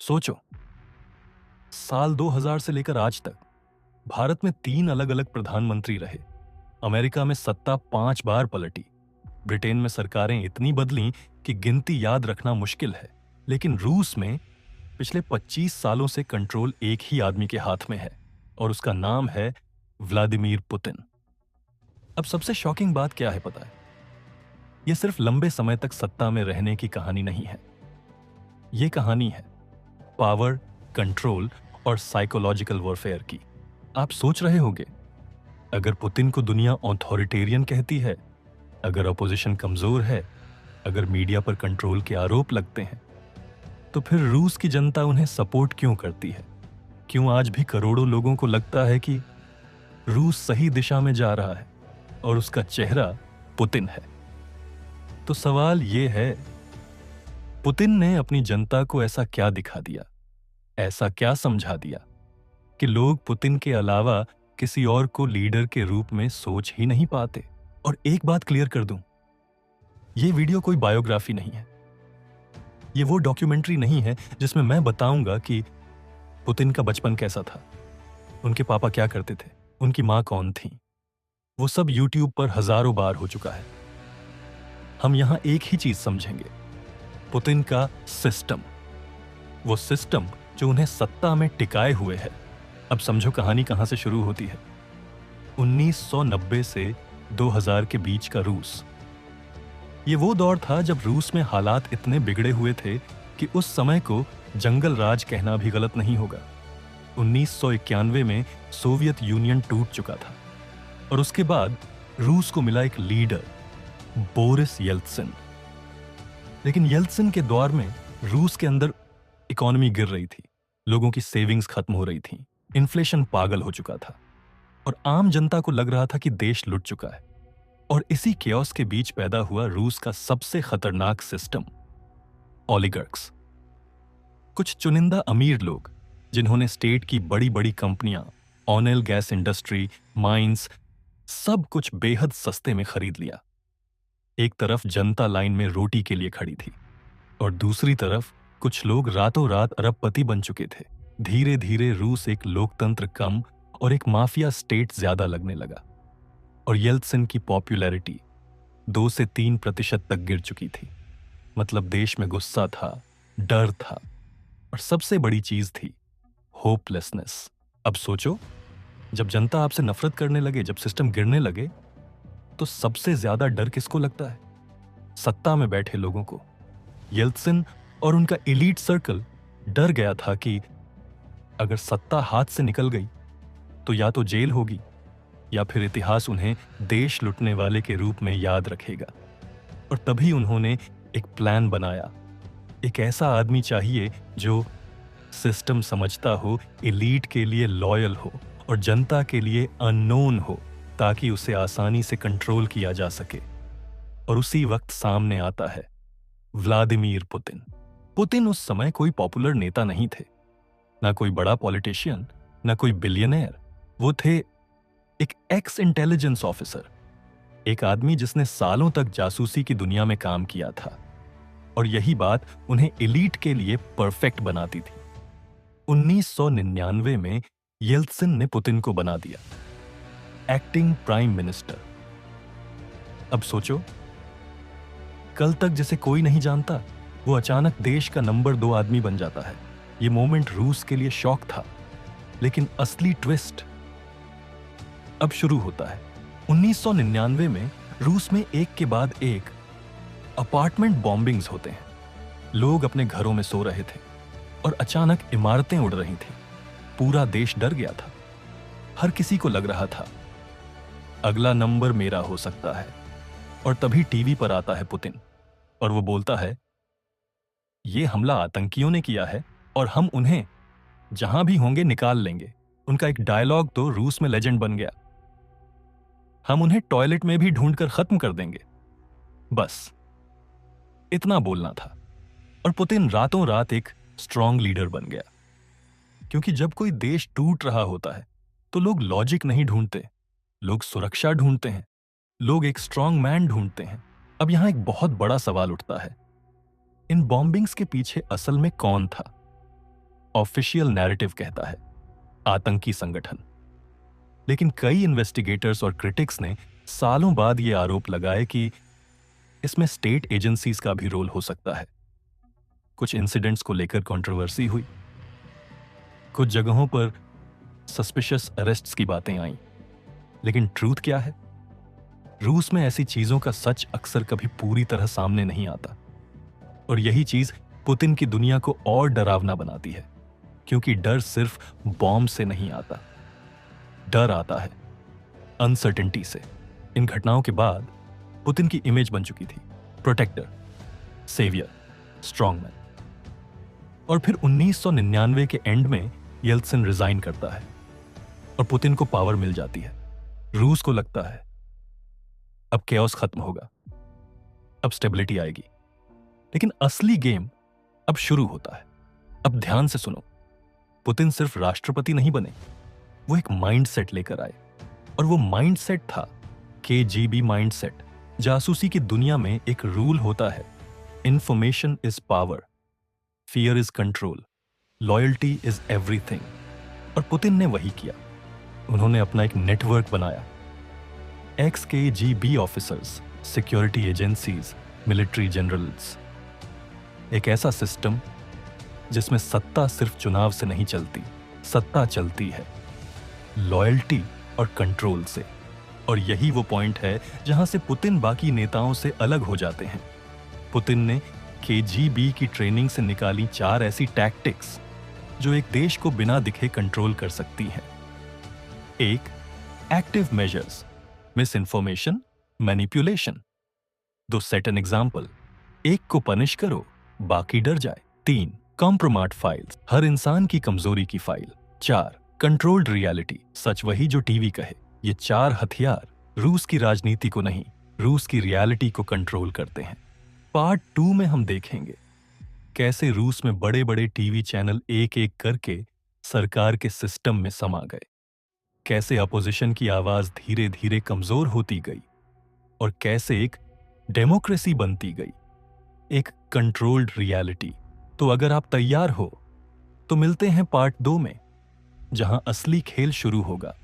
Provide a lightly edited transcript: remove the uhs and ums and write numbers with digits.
सोचो, साल 2000 से लेकर आज तक भारत में 3 अलग-अलग प्रधानमंत्री रहे। अमेरिका में सत्ता 5 बार पलटी। ब्रिटेन में सरकारें इतनी बदलीं कि गिनती याद रखना मुश्किल है। लेकिन रूस में पिछले 25 सालों से कंट्रोल एक ही आदमी के हाथ में है और उसका नाम है व्लादिमीर पुतिन। अब सबसे शॉकिंग बात क्या है पता है? यह सिर्फ लंबे समय तक सत्ता में रहने की कहानी नहीं है। यह कहानी है पावर, कंट्रोल और साइकोलॉजिकल वॉरफेयर की। आप सोच रहे होंगे, अगर पुतिन को दुनिया ऑथोरिटेरियन कहती है, अगर अपोजिशन कमजोर है, अगर मीडिया पर कंट्रोल के आरोप लगते हैं, तो फिर रूस की जनता उन्हें सपोर्ट क्यों करती है? क्यों आज भी करोड़ों लोगों को लगता है कि रूस सही दिशा में जा रहा है और उसका चेहरा पुतिन है? तो सवाल यह है, पुतिन ने अपनी जनता को ऐसा क्या दिखा दिया, ऐसा क्या समझा दिया कि लोग पुतिन के अलावा किसी और को लीडर के रूप में सोच ही नहीं पाते? और एक बात क्लियर कर दूं, यह वीडियो कोई बायोग्राफी नहीं है। यह वो डॉक्यूमेंट्री नहीं है जिसमें मैं बताऊंगा कि पुतिन का बचपन कैसा था, उनके पापा क्या करते थे, उनकी मां कौन थी। वो सब यूट्यूब पर हजारों बार हो चुका है। हम यहां एक ही चीज समझेंगे, पुतिन का सिस्टम, वो सिस्टम जो उन्हें सत्ता में टिकाए हुए है। अब समझो कहानी कहां से शुरू होती है। 1990 से 2000 के बीच का रूस। ये वो दौर था जब रूस में हालात इतने बिगड़े हुए थे कि उस समय को जंगल राज कहना भी गलत नहीं होगा। 1991 में सोवियत यूनियन टूट चुका था और उसके बाद रूस को मिला एक लीडर, बोरिस येल्त्सिन। लेकिन येल्त्सिन के दौर में रूस के अंदर इकोनॉमी गिर रही थी, लोगों की सेविंग्स खत्म हो रही थी, इन्फ्लेशन पागल हो चुका था और आम जनता को लग रहा था कि देश लुट चुका है। और इसी केओस के बीच पैदा हुआ रूस का सबसे खतरनाक सिस्टम, ओलिगार्क्स। कुछ चुनिंदा अमीर लोग जिन्होंने स्टेट की बड़ी बड़ी कंपनियां, ऑयल गैस इंडस्ट्री, माइंस, सब कुछ बेहद सस्ते में खरीद लिया। एक तरफ जनता लाइन में रोटी के लिए खड़ी थी और दूसरी तरफ कुछ लोग रातों रात अरबपति बन चुके थे। धीरे धीरे रूस एक लोकतंत्र कम और एक माफिया स्टेट ज्यादा लगने लगा और येल्त्सिन की पॉपुलैरिटी 2 से 3% तक गिर चुकी थी। मतलब देश में गुस्सा था, डर था और सबसे बड़ी चीज थी होपलेसनेस। अब सोचो, जब जनता आपसे नफरत करने लगे, जब सिस्टम गिरने लगे, तो सबसे ज्यादा डर किसको लगता है? सत्ता में बैठे लोगों को। येल्त्सिन और उनका एलीट सर्कल डर गया था कि अगर सत्ता हाथ से निकल गई तो या तो जेल होगी या फिर इतिहास उन्हें देश लुटने वाले के रूप में याद रखेगा। और तभी उन्होंने एक प्लान बनाया। एक ऐसा आदमी चाहिए जो सिस्टम समझता हो, एलीट के लिए लॉयल हो और जनता के लिए अननोन हो, ताकि उसे आसानी से कंट्रोल किया जा सके। और उसी वक्त सामने आता है व्लादिमीर पुतिन। पुतिन उस समय कोई पॉपुलर नेता नहीं थे, ना कोई बड़ा पॉलिटिशियन, ना कोई बिलियनर। वो थे एक एक्स इंटेलिजेंस ऑफिसर, एक आदमी जिसने सालों तक जासूसी की दुनिया में काम किया था और यही बात उन्हें एलीट के लिए परफेक्ट बनाती थी। 1999 में येल्त्सिन ने पुतिन को बना दिया एक्टिंग प्राइम मिनिस्टर। अब सोचो, कल तक जिसे कोई नहीं जानता, वो अचानक देश का नंबर 2 आदमी बन जाता है। ये मोमेंट रूस के लिए शॉक था, लेकिन असली ट्विस्ट अब शुरू होता है। 1999 में रूस में एक के बाद एक अपार्टमेंट बॉम्बिंग्स होते हैं। लोग अपने घरों में सो रहे थे और अचानक इमारतें उड़ रही थी। पूरा देश डर गया था। हर किसी को लग रहा था अगला नंबर मेरा हो सकता है। और तभी टीवी पर आता है पुतिन और वो बोलता है, ये हमला आतंकियों ने किया है और हम उन्हें जहां भी होंगे निकाल लेंगे। उनका एक डायलॉग तो रूस में लेजेंड बन गया, हम उन्हें टॉयलेट में भी ढूंढकर खत्म कर देंगे। बस इतना बोलना था और पुतिन रातों रात एक स्ट्रांग लीडर बन गया। क्योंकि जब कोई देश टूट रहा होता है तो लोग लॉजिक नहीं ढूंढते, लोग सुरक्षा ढूंढते हैं, लोग एक स्ट्रांग मैन ढूंढते हैं। अब यहां एक बहुत बड़ा सवाल उठता है, इन बॉम्बिंग्स के पीछे असल में कौन था? ऑफिशियल नैरेटिव कहता है, आतंकी संगठन। लेकिन कई इन्वेस्टिगेटर्स और क्रिटिक्स ने सालों बाद ये आरोप लगाए कि इसमें स्टेट एजेंसीज का भी रोल हो सकता है। कुछ इंसिडेंट्स को लेकर कंट्रोवर्सी हुई, कुछ जगहों पर सस्पिशियस अरेस्ट्स की बातें आईं। लेकिन ट्रूथ क्या है? रूस में ऐसी चीजों का सच अक्सर कभी पूरी तरह सामने नहीं आता, और यही चीज पुतिन की दुनिया को और डरावना बनाती है, क्योंकि डर सिर्फ बॉम्ब से नहीं आता, डर आता है अनसर्टेनिटी से। इन घटनाओं के बाद पुतिन की इमेज बन चुकी थी, प्रोटेक्टर, सेवियर, स्ट्रॉन्गमैन। और फिर 1999 के एंड में येल्त्सिन रिजाइन करता है और पुतिन को पावर मिल जाती है। रूस को लगता है अब केओस खत्म होगा, अब स्टेबिलिटी आएगी। लेकिन असली गेम अब शुरू होता है। अब ध्यान से सुनो, पुतिन सिर्फ राष्ट्रपति नहीं बने, वो एक माइंडसेट लेकर आए, और वो माइंडसेट था केजीबी माइंडसेट। जासूसी की दुनिया में एक रूल होता है, information is power, fear is control, loyalty is everything. और पुतिन ने वही किया। उन्होंने अपना एक नेटवर्क बनाया, XKGB officers, security agencies, military generals. एक ऐसा सिस्टम जिसमें सत्ता सिर्फ चुनाव से नहीं चलती, सत्ता चलती है लॉयल्टी और कंट्रोल से। और यही वो पॉइंट है जहां से पुतिन बाकी नेताओं से अलग हो जाते हैं। पुतिन ने KGB की ट्रेनिंग से निकाली 4 ऐसी टैक्टिक्स जो एक देश को बिना दिखे कंट्रोल कर सकती हैं। 1. Active measures, miss information, manipulation. 2. Set an example, एक को पनिश करो, बाकी डर जाए। 3. कॉम्प्रोमाट फाइल्स, हर इंसान की कमजोरी की फाइल। 4. कंट्रोल्ड रियलिटी, सच वही जो टीवी कहे। ये 4 हथियार रूस की राजनीति को नहीं, रूस की रियलिटी को कंट्रोल करते हैं। पार्ट 2 में हम देखेंगे कैसे रूस में बड़े बड़े टीवी चैनल एक एक करके सरकार के सिस्टम में समा गए, कैसे अपोजिशन की आवाज धीरे धीरे कमजोर होती गई, और कैसे एक डेमोक्रेसी बनती गई, एक कंट्रोल्ड रियलिटी। तो अगर आप तैयार हो तो मिलते हैं पार्ट 2 में, जहां असली खेल शुरू होगा।